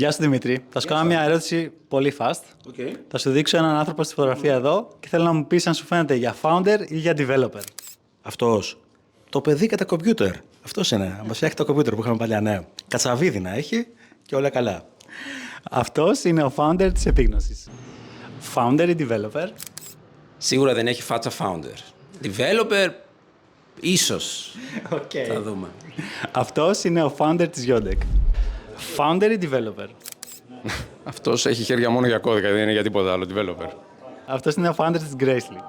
Γεια σου Δημήτρη. Θα σου κάνω μια ερώτηση πολύ fast. Okay. Θα σου δείξω έναν άνθρωπο στη φωτογραφία εδώ και θέλω να μου πεις αν σου φαίνεται για founder ή για developer. Αυτός. Το παιδί και τα κομπιούτερ. Αυτός είναι. Μας φτιάχνει το κομπιούτερ που είχαμε παλιά, ναι. Κατσαβίδι να έχει και όλα καλά. Αυτός είναι ο founder της επίγνωσης. Founder ή developer? Σίγουρα δεν έχει φάτσα founder. Developer, ίσως. Okay. Θα δούμε. Αυτός είναι ο founder της Yodec. Founder ή developer? Αυτός έχει χέρια μόνο για κώδικα, δεν είναι για τίποτα άλλο. Developer. Αυτός είναι ο founder της Gracely.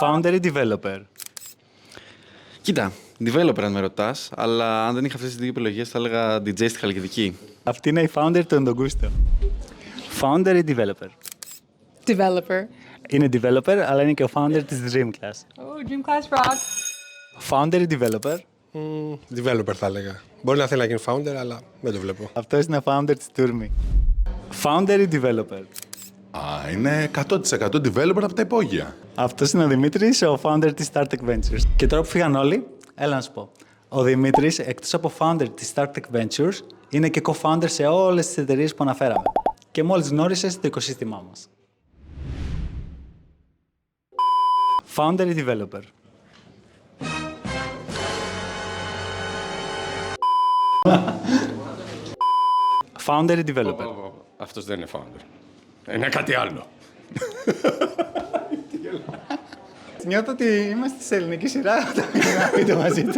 Founder ή developer? Κοίτα, developer αν με ρωτάς, αλλά αν δεν είχα αυτές τις δύο επιλογές θα έλεγα DJ στη Χαλκιδική. Αυτή είναι η founder του Εντογκούστο. Founder ή developer? Developer. Είναι developer, αλλά είναι και ο founder της Dream Class. Oh, Dream Class rock. Founder ή developer? Developer θα έλεγα. Μπορεί να θέλει να γίνει founder, αλλά δεν το βλέπω. Αυτός είναι ο founder της Tourmi. Founder ή developer? Είναι 100% developer από τα υπόγεια. Αυτός είναι ο Δημήτρης, ο founder της StarTech Ventures. Και τώρα που φύγαν όλοι, έλα να σου πω. Ο Δημήτρης, εκτός από founder της StarTech Ventures, είναι και co-founder σε όλες τις εταιρείες που αναφέραμε. Και μόλις γνώρισες το οικοσύστημά μας. Founder ή developer? Founder ή developer? Αυτός δεν είναι founder. Είναι κάτι άλλο. Νιώθω ότι είμαστε σε ελληνική σειρά όταν μιλάμε μαζί του.